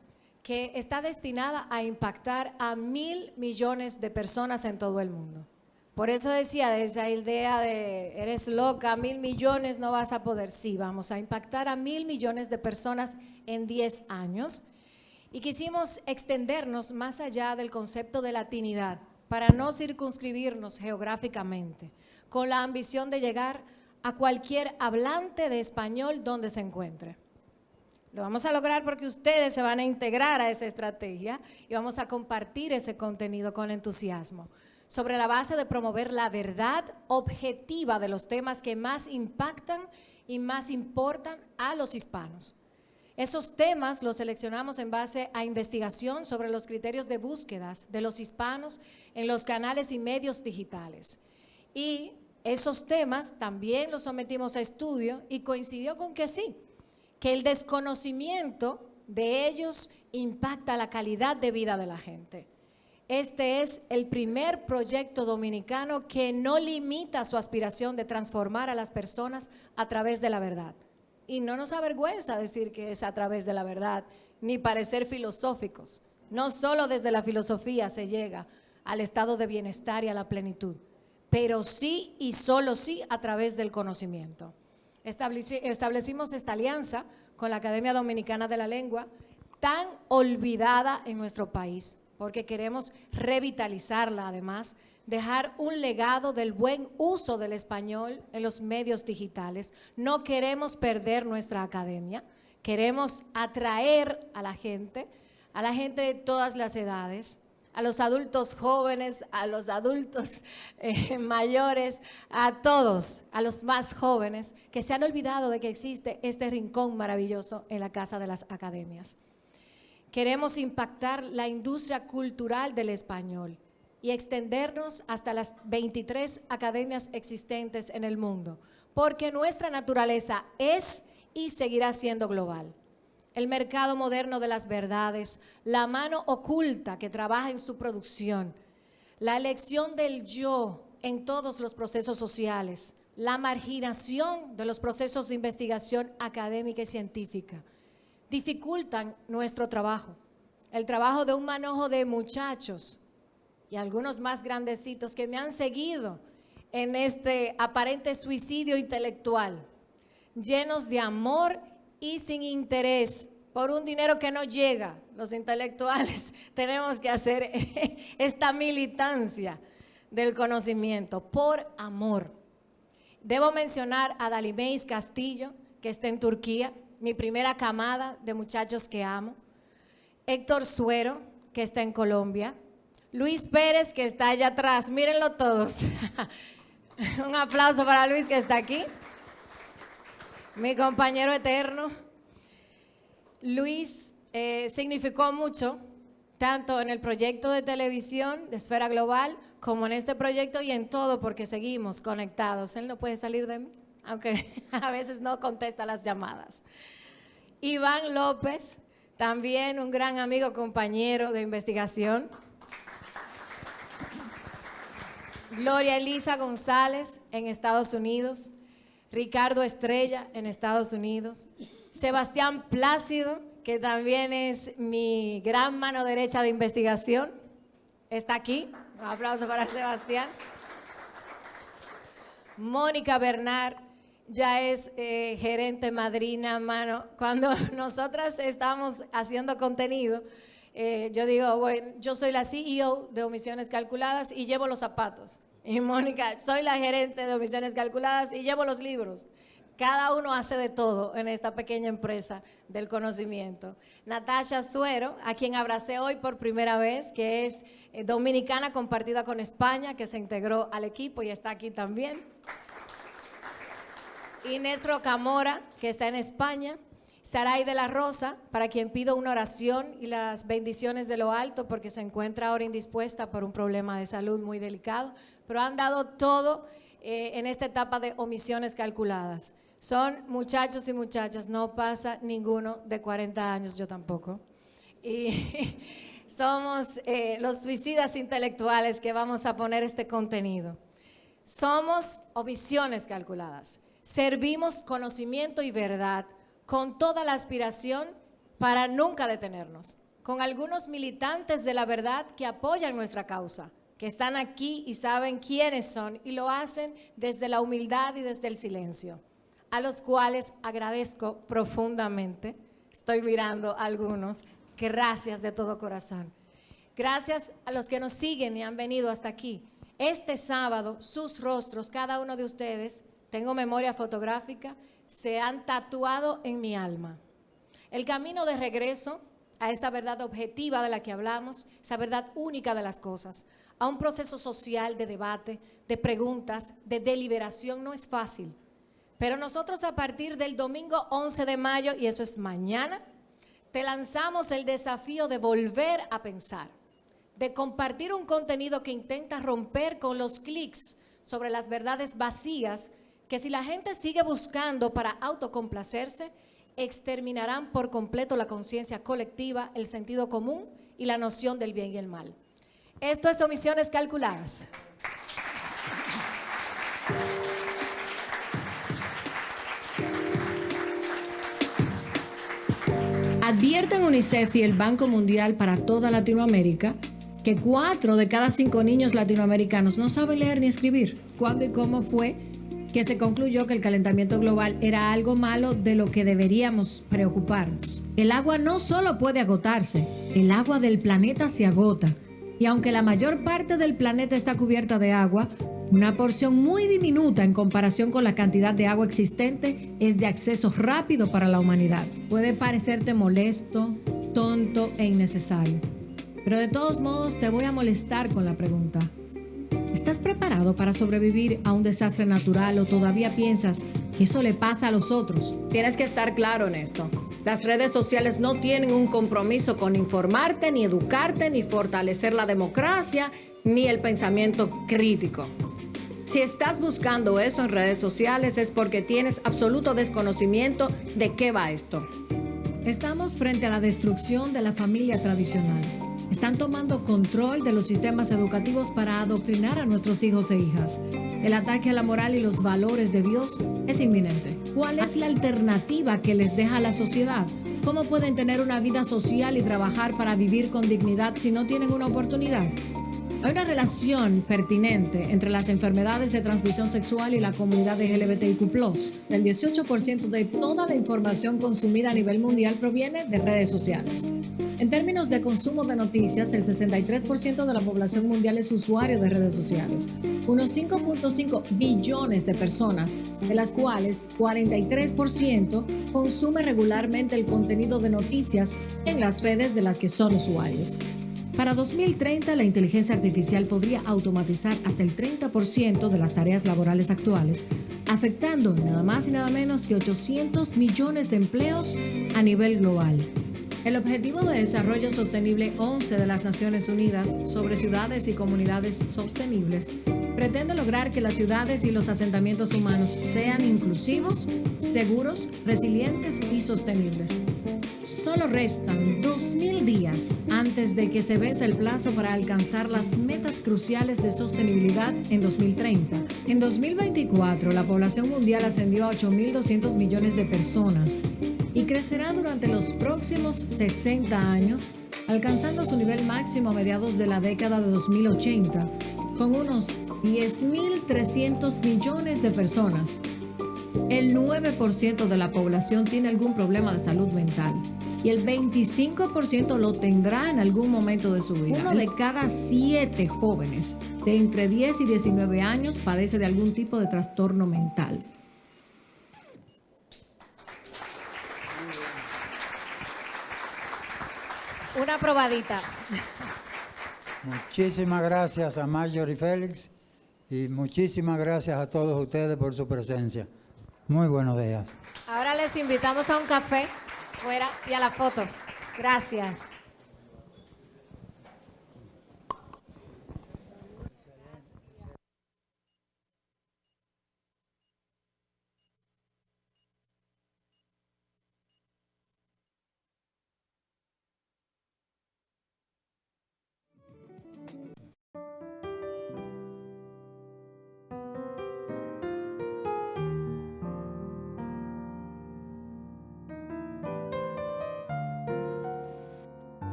[SPEAKER 2] que está destinada a impactar a 1.000 millones de personas en todo el mundo. Por eso decía, de esa idea de eres loca, 1.000 millones no vas a poder. Sí, vamos a impactar a 1.000 millones de personas en 10 años. Y quisimos extendernos más allá del concepto de latinidad para no circunscribirnos geográficamente, con la ambición de llegar a cualquier hablante de español donde se encuentre. Lo vamos a lograr porque ustedes se van a integrar a esa estrategia y vamos a compartir ese contenido con entusiasmo, sobre la base de promover la verdad objetiva de los temas que más impactan y más importan a los hispanos. Esos temas los seleccionamos en base a investigación sobre los criterios de búsquedas de los hispanos en los canales y medios digitales. Y esos temas también los sometimos a estudio y coincidió con que sí, que el desconocimiento de ellos impacta la calidad de vida de la gente. Este es el primer proyecto dominicano que no limita su aspiración de transformar a las personas a través de la verdad. Y no nos avergüenza decir que es a través de la verdad, ni parecer filosóficos. No solo desde la filosofía se llega al estado de bienestar y a la plenitud, pero sí y solo sí a través del conocimiento. Establecimos esta alianza con la Academia Dominicana de la Lengua, tan olvidada en nuestro país, porque queremos revitalizarla además, dejar un legado del buen uso del español en los medios digitales. No queremos perder nuestra academia, queremos atraer a la gente de todas las edades, a los adultos jóvenes, a los adultos mayores, a todos, a los más jóvenes, que se han olvidado de que existe este rincón maravilloso en la Casa de las Academias. Queremos impactar la industria cultural del español y extendernos hasta las 23 academias existentes en el mundo, porque nuestra naturaleza es y seguirá siendo global. El mercado moderno de las verdades, la mano oculta que trabaja en su producción, la elección del yo en todos los procesos sociales, la marginación de los procesos de investigación académica y científica, dificultan nuestro trabajo, el trabajo de un manojo de muchachos y algunos más grandecitos que me han seguido en este aparente suicidio intelectual, llenos de amor y sin interés por un dinero que no llega. Los intelectuales tenemos que hacer esta militancia del conocimiento por amor. Debo mencionar a Dalimeis Castillo, que está en Turquía, mi primera camada de muchachos que amo, Héctor Suero, que está en Colombia, Luis Pérez, que está allá atrás, mírenlo todos. Un aplauso para Luis, que está aquí, mi compañero eterno. Luis significó mucho, tanto en el proyecto de televisión de Esfera Global, como en este proyecto y en todo, porque seguimos conectados. Él no puede salir de mí, aunque a veces no contesta las llamadas. Iván López, también un gran amigo, compañero de investigación. Gloria Elisa González en Estados Unidos, Ricardo Estrella en Estados Unidos, Sebastián Plácido, que también es mi gran mano derecha de investigación, está aquí. Un aplauso para Sebastián. Mónica Bernard ya es gerente, madrina, mano. Cuando nosotras estamos haciendo contenido, yo digo, bueno, yo soy la CEO de Omisiones Calculadas y llevo los zapatos. Y Mónica, soy la gerente de Omisiones Calculadas y llevo los libros. Cada uno hace de todo en esta pequeña empresa del conocimiento. Natasha Suero, a quien abracé hoy por primera vez, que es dominicana compartida con España, que se integró al equipo y está aquí también. Inés Rocamora, que está en España. Saray de la Rosa, para quien pido una oración y las bendiciones de lo alto, porque se encuentra ahora indispuesta por un problema de salud muy delicado, pero han dado todo en esta etapa de Omisiones Calculadas. Son muchachos y muchachas, no pasa ninguno de 40 años, yo tampoco. Y somos los suicidas intelectuales que vamos a poner este contenido. Somos omisiones calculadas. Servimos conocimiento y verdad con toda la aspiración para nunca detenernos. Con algunos militantes de la verdad que apoyan nuestra causa, que están aquí y saben quiénes son y lo hacen desde la humildad y desde el silencio, a los cuales agradezco profundamente. Estoy mirando a algunos. Gracias de todo corazón. Gracias a los que nos siguen y han venido hasta aquí. Este sábado, sus rostros, cada uno de ustedes, tengo memoria fotográfica, se han tatuado en mi alma. El camino de regreso a esta verdad objetiva de la que hablamos, esa verdad única de las cosas, a un proceso social de debate, de preguntas, de deliberación, no es fácil. Pero nosotros a partir del domingo 11 de mayo, y eso es mañana, te lanzamos el desafío de volver a pensar, de compartir un contenido que intenta romper con los clics sobre las verdades vacías que si la gente sigue buscando para autocomplacerse, exterminarán por completo la conciencia colectiva, el sentido común y la noción del bien y el mal. Esto es Omisiones Calculadas. Advierten UNICEF y el Banco Mundial para toda Latinoamérica que 4 de cada 5 niños latinoamericanos no saben leer ni escribir. ¿Cuándo y cómo fue que se concluyó que el calentamiento global era algo malo de lo que deberíamos preocuparnos? El agua no solo puede agotarse, el agua del planeta se agota. Y aunque la mayor parte del planeta está cubierta de agua, una porción muy diminuta en comparación con la cantidad de agua existente es de acceso rápido para la humanidad. Puede parecerte molesto, tonto e innecesario, pero de todos modos te voy a molestar con la pregunta. ¿Estás preparado para sobrevivir a un desastre natural o todavía piensas que eso le pasa a los otros? Tienes que estar claro en esto. Las redes sociales no tienen un compromiso con informarte, ni educarte, ni fortalecer la democracia, ni el pensamiento crítico. Si estás buscando eso en redes sociales es porque tienes absoluto desconocimiento de qué va esto. Estamos frente a la destrucción de la familia tradicional. Están tomando control de los sistemas educativos para adoctrinar a nuestros hijos e hijas. El ataque a la moral y los valores de Dios es inminente. ¿Cuál es la alternativa que les deja la sociedad? ¿Cómo pueden tener una vida social y trabajar para vivir con dignidad si no tienen una oportunidad? Hay una relación pertinente entre las enfermedades de transmisión sexual y la comunidad de LGBTIQ+. El 18% de toda la información consumida a nivel mundial proviene de redes sociales. En términos de consumo de noticias, el 63% de la población mundial es usuario de redes sociales. Unos 5.5 billones de personas, de las cuales 43% consume regularmente el contenido de noticias en las redes de las que son usuarios. Para 2030, la inteligencia artificial podría automatizar hasta el 30% de las tareas laborales actuales, afectando nada más y nada menos que 800 millones de empleos a nivel global. El Objetivo de Desarrollo Sostenible 11 de las Naciones Unidas sobre ciudades y comunidades sostenibles pretende lograr que las ciudades y los asentamientos humanos sean inclusivos, seguros, resilientes y sostenibles. Solo restan 2000 días antes de que se venza el plazo para alcanzar las metas cruciales de sostenibilidad en 2030. En 2024, la población mundial ascendió a 8.200 millones de personas y crecerá durante los próximos 60 años, alcanzando su nivel máximo a mediados de la década de 2080, con unos 10.300 millones de personas. El 9% de la población tiene algún problema de salud mental y el 25% lo tendrá en algún momento de su vida. 1 de cada 7 jóvenes de entre 10 y 19 años padece de algún tipo de trastorno mental. Una probadita.
[SPEAKER 1] Muchísimas gracias a Marjorie Félix y muchísimas gracias a todos ustedes por su presencia. Muy buenos días.
[SPEAKER 2] Ahora les invitamos a un café fuera y a la foto. Gracias.